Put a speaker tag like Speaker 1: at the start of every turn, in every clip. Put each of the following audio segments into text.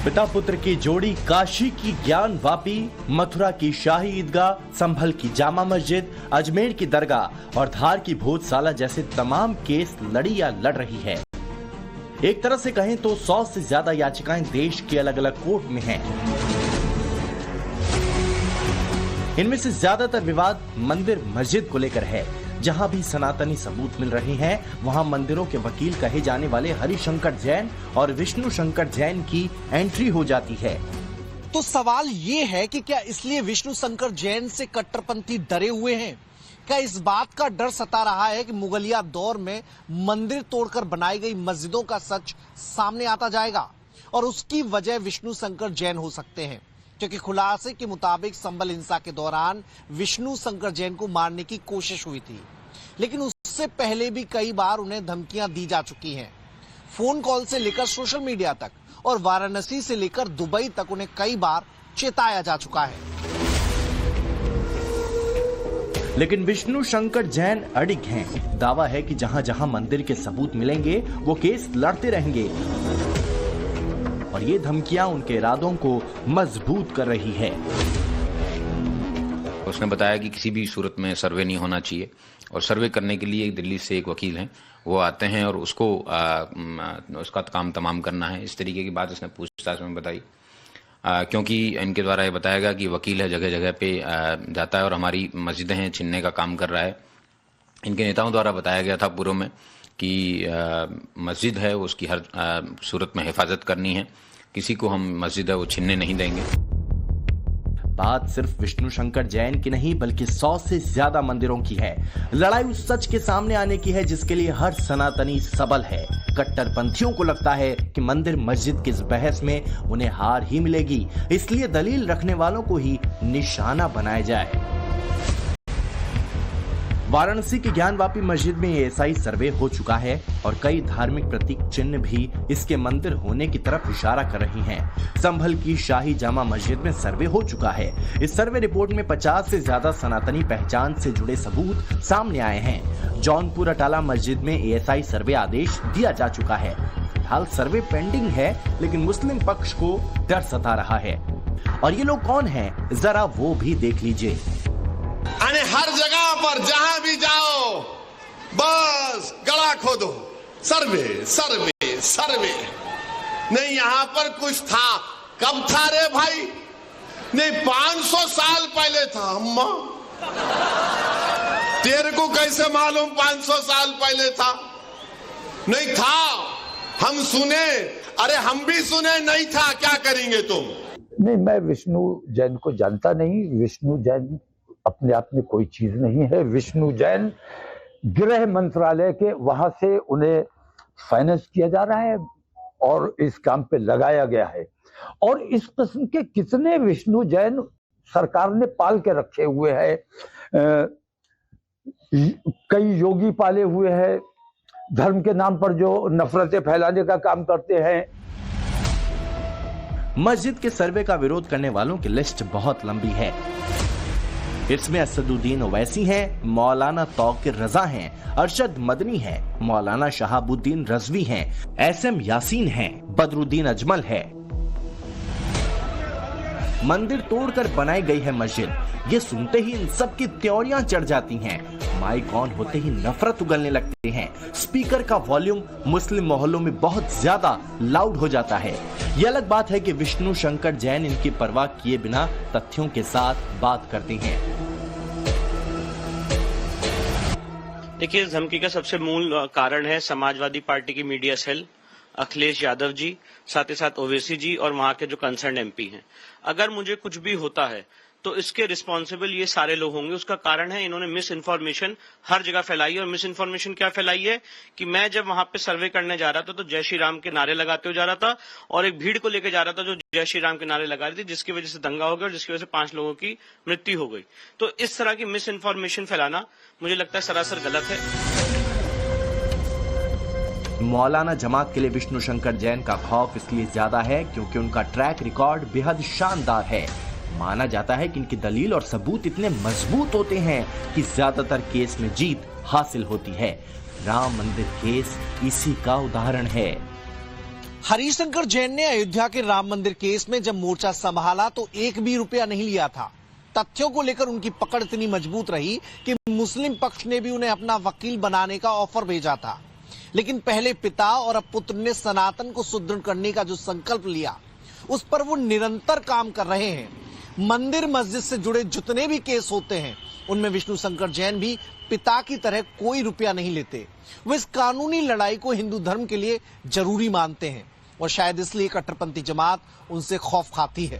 Speaker 1: पिता पुत्र की जोड़ी, काशी की ज्ञान वापी, मथुरा की शाही ईदगाह, संभल की जामा मस्जिद, अजमेर की दरगाह और धार की भोजशाला जैसे तमाम केस लड़ी या लड़ रही है। एक तरह से कहें तो 100 से ज्यादा याचिकाएं देश के अलग अलग कोर्ट में हैं। इनमें से ज्यादातर विवाद मंदिर मस्जिद को लेकर है। जहां भी सनातनी सबूत मिल रहे हैं, वहां मंदिरों के वकील कहे जाने वाले हरिशंकर जैन और विष्णु शंकर जैन की एंट्री हो जाती है।
Speaker 2: तो सवाल ये है कि क्या इसलिए विष्णु शंकर जैन से कट्टरपंथी डरे हुए हैं? क्या इस बात का डर सता रहा है कि मुगलिया दौर में मंदिर तोड़कर बनाई गई मस्जिदों का सच सामने आता जाएगा और उसकी वजह विष्णु शंकर जैन हो सकते हैं? क्योंकि खुलासे के मुताबिक संभल हिंसा के दौरान विष्णु शंकर जैन को मारने की कोशिश हुई थी, लेकिन उससे पहले भी कई बार उन्हें धमकियां दी जा चुकी हैं। फोन कॉल से लेकर सोशल मीडिया तक और वाराणसी से लेकर दुबई तक उन्हें कई बार चेताया जा चुका है।
Speaker 1: लेकिन विष्णु शंकर जैन अडिग हैं। दावा है कि जहां जहां मंदिर के सबूत मिलेंगे वो केस लड़ते रहेंगे और ये धमकियां उनके इरादों को मजबूत कर रही है।
Speaker 3: उसने बताया कि किसी भी सूरत में सर्वे नहीं होना चाहिए और सर्वे करने के लिए दिल्ली से एक वकील हैं, वो आते हैं और उसको उसका काम तमाम करना है। इस तरीके की बात उसने पूछताछ में बताई, क्योंकि इनके द्वारा ये बताया गया कि वकील है जगह जगह पे जाता है और हमारी मस्जिदें हैं छीनने का काम कर रहा है। इनके नेताओं द्वारा बताया गया था पूर्व में कि मस्जिद है उसकी हर सूरत में हिफाजत करनी है, किसी को हम मस्जिद है वो छीनने नहीं देंगे।
Speaker 1: बात सिर्फ विष्णु शंकर जैन की नहीं बल्कि 100 से ज्यादा मंदिरों की है। लड़ाई उस सच के सामने आने की है जिसके लिए हर सनातनी सबल है। कट्टरपंथियों को लगता है कि मंदिर मस्जिद की इस बहस में उन्हें हार ही मिलेगी, इसलिए दलील रखने वालों को ही निशाना बनाया जाए। वाराणसी की ज्ञानवापी मस्जिद में एएसआई सर्वे हो चुका है और कई धार्मिक प्रतीक चिन्ह भी इसके मंदिर होने की तरफ इशारा कर रही हैं। संभल की शाही जामा मस्जिद में सर्वे हो चुका है। इस सर्वे रिपोर्ट में 50 से ज्यादा सनातनी पहचान से जुड़े सबूत सामने आए हैं। जौनपुर अटाला मस्जिद में एएसआई सर्वे आदेश दिया जा चुका है। फिलहाल सर्वे पेंडिंग है, लेकिन मुस्लिम पक्ष को डर सता रहा है। और ये लोग कौन हैं, जरा वो भी देख लीजिए।
Speaker 4: हर जगह पर जहां भी जाओ बस गला खोदो, सर्वे सर्वे सर्वे। नहीं यहां पर कुछ था, कब था रे भाई? नहीं 500 साल पहले था। अम्मा तेरे को कैसे मालूम 500 साल पहले था? नहीं था, हम सुने। अरे हम भी सुने नहीं था, क्या करेंगे तुम?
Speaker 5: नहीं, मैं विष्णु जैन को जानता नहीं। विष्णु जैन अपने आप में कोई चीज नहीं है। विष्णु जैन गृह मंत्रालय के वहां से उन्हें फाइनेंस किया जा रहा है और इस काम पे लगाया गया है। और इस किस्म के कितने विष्णु जैन सरकार ने पाल के रखे हुए हैं। कई योगी पाले हुए हैं, धर्म के नाम पर जो नफरतें फैलाने का काम करते हैं।
Speaker 1: मस्जिद के सर्वे का विरोध करने वालों की लिस्ट बहुत लंबी है। इसमें असदुद्दीन ओवैसी हैं, मौलाना तौकीर रजा हैं, अरशद मदनी हैं, मौलाना शहाबुद्दीन रजवी हैं, एसएम यासीन हैं, बदरुद्दीन अजमल है। मंदिर तोड़कर बनाई गई है मस्जिद। ये सुनते ही इन सब की त्योरियां चढ़ जाती हैं। माइक ऑन होते ही नफरत उगलने लगते हैं। स्पीकर का वॉल्यूम मुस्लिम मोहल्लों में बहुत ज्यादा लाउड हो जाता है। ये अलग बात है कि विष्णु शंकर जैन इनकी परवाह किए बिना तथ्यों के साथ बात करते हैं।
Speaker 6: देखिए, इस धमकी का सबसे मूल कारण है समाजवादी पार्टी की मीडिया सेल, अखिलेश यादव जी, साथ ही साथ ओवैसी जी और वहां के जो कंसर्न एमपी हैं। अगर मुझे कुछ भी होता है तो इसके रिस्पॉन्सिबल ये सारे लोग होंगे। उसका कारण है इन्होंने मिस इन्फॉर्मेशन हर जगह फैलाई है। और मिस इन्फॉर्मेशन क्या फैलाई है कि मैं जब वहां पे सर्वे करने जा रहा था तो जय श्री राम के नारे लगाते हुए जा रहा था और एक भीड़ को लेकर जा रहा था जो जय श्री राम के नारे लगा रही थी, जिसकी वजह से दंगा हो गया और जिसकी वजह से 5 लोगों की मृत्यु हो गई। तो इस तरह की मिस इन्फॉर्मेशन फैलाना मुझे लगता है सरासर गलत है।
Speaker 1: मौलाना जमात के लिए विष्णु शंकर जैन का खौफ इसलिए ज्यादा है क्योंकि उनका ट्रैक रिकॉर्ड बेहद शानदार है। माना जाता है कि इनकी दलील और सबूत इतने मजबूत होते हैं कि ज्यादातर केस में जीत हासिल होती है। राम मंदिर केस इसी का उदाहरण है।
Speaker 2: हरिशंकर जैन ने अयोध्या के राम मंदिर केस में जब मोर्चा संभाला तो एक भी रुपया नहीं लिया था। तथ्यों को लेकर उनकी पकड़ इतनी मजबूत रही कि मुस्लिम पक्ष ने भी उन्हें अपना वकील बनाने का ऑफर भेजा था। लेकिन पहले पिता और अब पुत्र ने सनातन को सुदृढ़ करने का जो संकल्प लिया, उस पर वो निरंतर काम कर रहे हैं। मंदिर मस्जिद से जुड़े जितने भी केस होते हैं, उनमें विष्णु शंकर जैन भी पिता की तरह कोई रुपया नहीं लेते। वो इस कानूनी लड़ाई को हिंदू धर्म के लिए जरूरी मानते हैं और शायद इसलिए कट्टरपंथी जमात उनसे खौफ खाती है।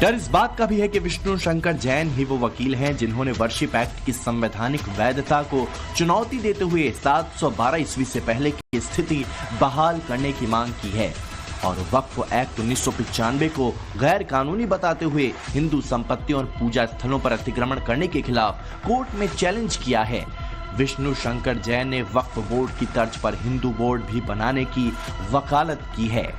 Speaker 1: डर इस बात का भी है कि विष्णु शंकर जैन ही वो वकील हैं जिन्होंने वर्शिप एक्ट की संवैधानिक वैधता को चुनौती देते हुए 712 ईस्वी से पहले की स्थिति बहाल करने की मांग की है और वक्फ एक्ट 1995 को गैर कानूनी बताते हुए हिंदू संपत्ति और पूजा स्थलों पर अतिक्रमण करने के खिलाफ कोर्ट में चैलेंज किया है। विष्णु शंकर जैन ने वक्फ बोर्ड की तर्ज पर हिंदू बोर्ड भी बनाने की वकालत की है।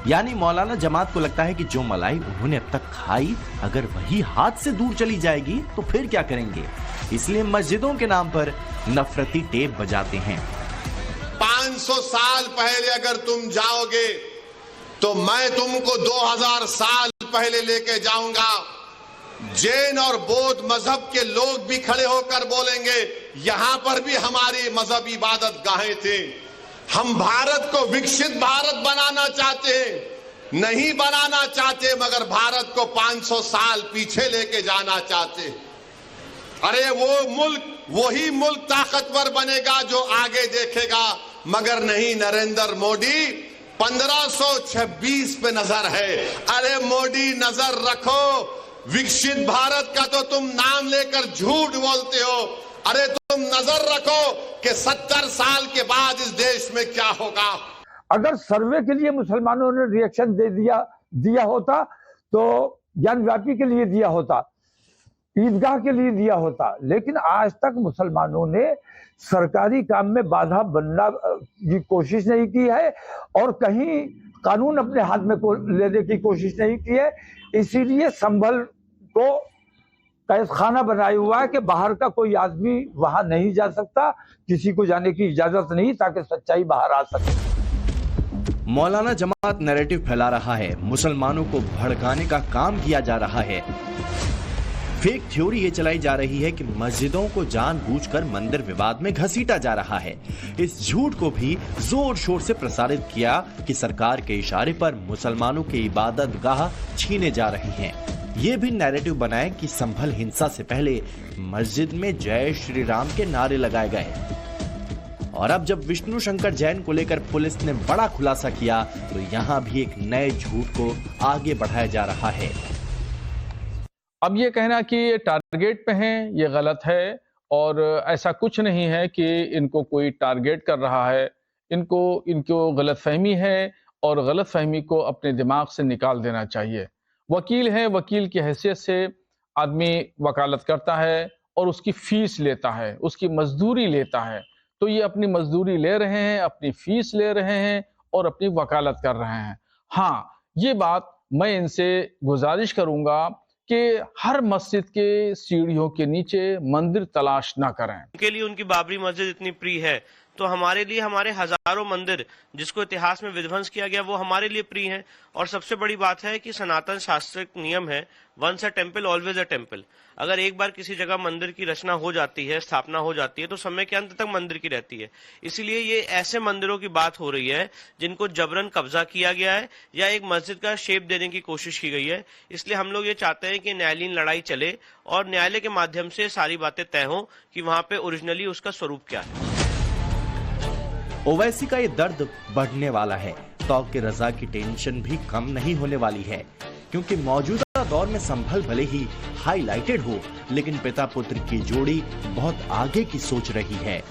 Speaker 1: यानी मौलाना जमात को लगता है कि जो मलाई उन्होंने अब तक खाई, अगर वही हाथ से दूर चली जाएगी तो फिर क्या करेंगे। इसलिए मस्जिदों के नाम पर नफरती टेप बजाते हैं।
Speaker 4: 500 साल पहले अगर तुम जाओगे तो मैं तुमको 2000 साल पहले लेके जाऊंगा। जैन और बौद्ध मजहब के लोग भी खड़े होकर बोलेंगे, यहां पर भी हमारी मजहब इबादत गाहें थे। हम भारत को विकसित भारत बनाना चाहते हैं, नहीं बनाना चाहते, मगर भारत को 500 साल पीछे लेके जाना चाहते। अरे वही मुल्क ताकतवर बनेगा जो आगे देखेगा, मगर नहीं नरेंद्र मोदी 1526 पे नजर है। अरे मोदी नजर रखो, विकसित भारत का तो तुम नाम लेकर झूठ बोलते हो। अरे तुम नजर रखो कि 70 साल के बाद इस देश में क्या होगा।
Speaker 5: अगर सर्वे के लिए मुसलमानों ने रिएक्शन दिया होता तो ज्ञानव्यापी के लिए दिया होता, ईदगाह के लिए दिया होता, लेकिन आज तक मुसलमानों ने सरकारी काम में बाधा बनना की कोशिश नहीं की है और कहीं कानून अपने हाथ में लेने की कोशिश नहीं की है। इसीलिए संभल को कैद खाना बनाया हुआ है कि बाहर का कोई आदमी वहां नहीं जा सकता, किसी को जाने की इजाजत नहीं, ताकि सच्चाई बाहर आ सके।
Speaker 1: मौलाना जमात नैरेटिव फैला रहा है, मुसलमानों को भड़काने का काम किया जा रहा है। फेक थ्योरी ये चलाई जा रही है कि मस्जिदों को जानबूझकर मंदिर विवाद में घसीटा जा रहा है। इस झूठ को भी जोर शोर से प्रसारित किया कि सरकार के इशारे पर मुसलमानों के इबादत गाह छीने जा रहे हैं। ये भी नैरेटिव बनाए कि संभल हिंसा से पहले मस्जिद में जय श्री राम के नारे लगाए गए। और अब जब विष्णु शंकर जैन को लेकर पुलिस ने बड़ा खुलासा किया तो यहाँ भी एक नए झूठ को आगे बढ़ाया जा रहा है।
Speaker 7: अब ये कहना कि ये टारगेट पे हैं, ये गलत है और ऐसा कुछ नहीं है कि इनको कोई टारगेट कर रहा है। इनको गलतफहमी है और गलतफहमी को अपने दिमाग से निकाल देना चाहिए। वकील है, वकील की हैसियत से आदमी वकालत करता है और उसकी फीस लेता है, उसकी मजदूरी लेता है। तो ये अपनी मजदूरी ले रहे हैं, अपनी फीस ले रहे हैं और अपनी वकालत कर रहे हैं। हाँ, ये बात मैं इनसे गुजारिश करूंगा कि हर मस्जिद के सीढ़ियों के नीचे मंदिर तलाश ना करें।
Speaker 6: उनके लिए उनकी बाबरी मस्जिद इतनी प्रिय है तो हमारे लिए हमारे हजारों मंदिर जिसको इतिहास में विध्वंस किया गया वो हमारे लिए प्रिय हैं। और सबसे बड़ी बात है कि सनातन शास्त्रिक नियम है, once a temple always a temple. अगर एक बार किसी जगह मंदिर की रचना हो जाती है, स्थापना हो जाती है, तो समय के अंत तक मंदिर की रहती है। इसीलिए ये ऐसे मंदिरों की बात हो रही है जिनको जबरन कब्जा किया गया है या एक मस्जिद का शेप देने की कोशिश की गई है। इसलिए हम लोग ये चाहते हैं कि न्यायालयीन लड़ाई चले और न्यायालय के माध्यम से सारी बातें तय हों कि वहां पे ओरिजिनली उसका स्वरूप क्या है।
Speaker 1: ओवैसी का ये दर्द बढ़ने वाला है। तौक़ रज़ा की टेंशन भी कम नहीं होने वाली है, क्योंकि मौजूदा दौर में संभल भले ही हाईलाइटेड हो, लेकिन पिता पुत्र की जोड़ी बहुत आगे की सोच रही है।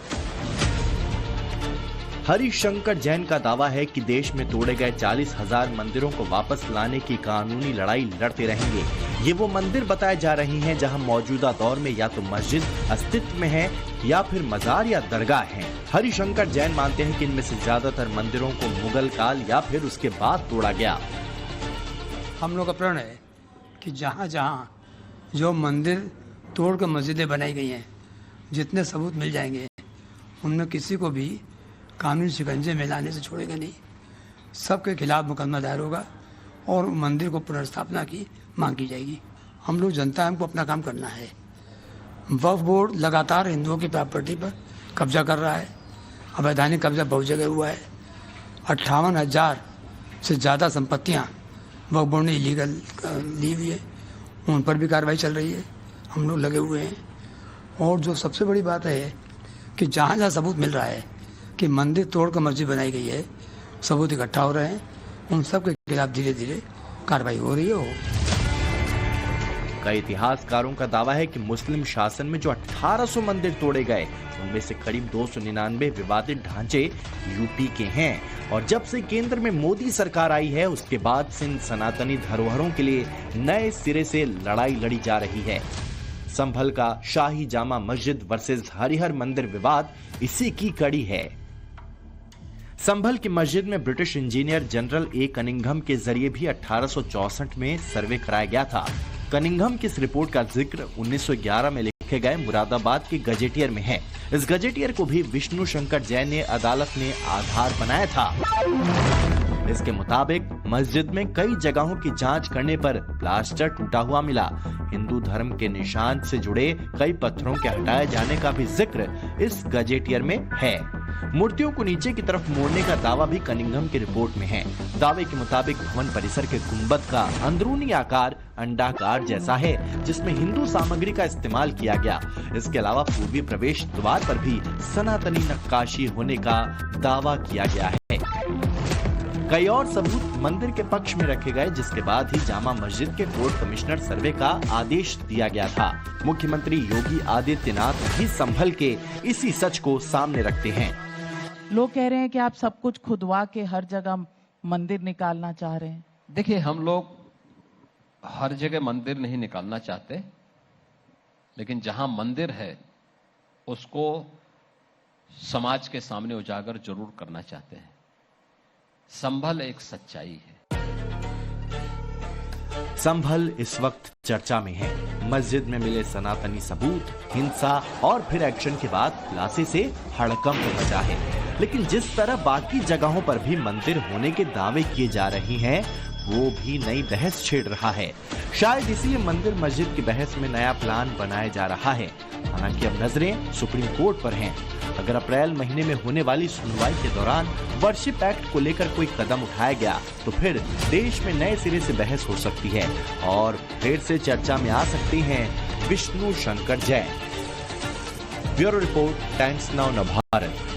Speaker 1: हरिशंकर जैन का दावा है कि देश में तोड़े गए 40,000 मंदिरों को वापस लाने की कानूनी लड़ाई लड़ते रहेंगे। ये वो मंदिर बताए जा रहे हैं जहां मौजूदा दौर में या तो मस्जिद अस्तित्व में है या फिर मजार या दरगाह है। हरिशंकर जैन मानते हैं कि इनमें से ज्यादातर मंदिरों को मुगल काल या फिर उसके बाद तोड़ा गया।
Speaker 8: हम लोग का प्रण है कि जहाँ जहाँ जो मंदिर तोड़ कर मस्जिदें बनाई गई हैं, जितने सबूत मिल जाएंगे उनमें किसी को भी कानूनी शिकंजे में लाने से छोड़ेगा नहीं। सबके खिलाफ मुकदमा दायर होगा और मंदिर को पुनर्स्थापना की मांग की जाएगी। हम लोग जनता, हमको अपना काम करना है। वक्फ बोर्ड लगातार हिंदुओं की प्रॉपर्टी पर कब्जा कर रहा है। अवैधानिक कब्जा बहुत जगह हुआ है। 58,000 से ज़्यादा संपत्तियां वक्फ बोर्ड ने इलीगल ली हुई है, उन पर भी कार्रवाई चल रही है। हम लोग लगे हुए हैं। और जो सबसे बड़ी बात है कि जहाँ जहाँ सबूत मिल रहा है कि मंदिर तोड़कर मस्जिद बनाई गई है, सबूत इकट्ठा हो रहे हैं, उन सब के खिलाफ धीरे धीरे कार्रवाई हो रही है।
Speaker 1: कई इतिहासकारों का दावा है कि मुस्लिम शासन में जो 1800 मंदिर तोड़े गए, उनमें से करीब 299 विवादित ढांचे यूपी के हैं। और जब से केंद्र में मोदी सरकार आई है, उसके बाद से इन सनातनी धरोहरों के लिए नए सिरे से लड़ाई लड़ी जा रही है। संभल का शाही जामा मस्जिद वर्सेस हरिहर मंदिर विवाद इसी की कड़ी है। संभल की मस्जिद में British engineer general A Cunningham के जरिए भी 1864 में सर्वे कराया गया था। कनिंघम की इस रिपोर्ट का जिक्र 1911 में लिखे गए मुरादाबाद के गजेटियर में है। इस गजेटियर को भी विष्णु शंकर जैन ने अदालत ने आधार बनाया था। इसके मुताबिक मस्जिद में कई जगहों की जांच करने पर प्लास्टर टूटा हुआ मिला। हिंदू धर्म के निशान से जुड़े कई पत्थरों के हटाए जाने का भी जिक्र इस गजेटियर में है। मूर्तियों को नीचे की तरफ मोड़ने का दावा भी कनिंघम की रिपोर्ट में है। दावे के मुताबिक भवन परिसर के गुंबद का अंदरूनी आकार अंडाकार जैसा है, जिसमें हिंदू सामग्री का इस्तेमाल किया गया। इसके अलावा पूर्वी प्रवेश द्वार पर भी सनातनी नक्काशी होने का दावा किया गया है। कई और सबूत मंदिर के पक्ष में रखे गए, जिसके बाद ही जामा मस्जिद के कोर्ट कमिश्नर सर्वे का आदेश दिया गया था। मुख्यमंत्री योगी आदित्यनाथ भी संभल के इसी सच को सामने रखते हैं।
Speaker 9: लोग कह रहे हैं कि आप सब कुछ खुदवा के हर जगह मंदिर निकालना चाह रहे हैं।
Speaker 10: देखिए, हम लोग हर जगह मंदिर नहीं निकालना चाहते, लेकिन जहां मंदिर है उसको समाज के सामने उजागर जरूर करना चाहते हैं। संभल एक सच्चाई है।
Speaker 1: संभल इस वक्त चर्चा में है। मस्जिद में मिले सनातनी सबूत, हिंसा और फिर एक्शन के बाद खुलासे से हड़कंप मचा है। लेकिन जिस तरह बाकी जगहों पर भी मंदिर होने के दावे किए जा रहे हैं, वो भी नई बहस छेड़ रहा है। शायद इसीलिए मंदिर मस्जिद की बहस में नया प्लान बनाया जा रहा है। हालांकि अब नजरें सुप्रीम कोर्ट पर हैं। अगर अप्रैल महीने में होने वाली सुनवाई के दौरान वर्शिप एक्ट को लेकर कोई कदम उठाया गया, तो फिर देश में नए सिरे से बहस हो सकती है और फिर से चर्चा में आ सकते हैं Vishnu Shankar Jain. Bureau report, times now नव भारत।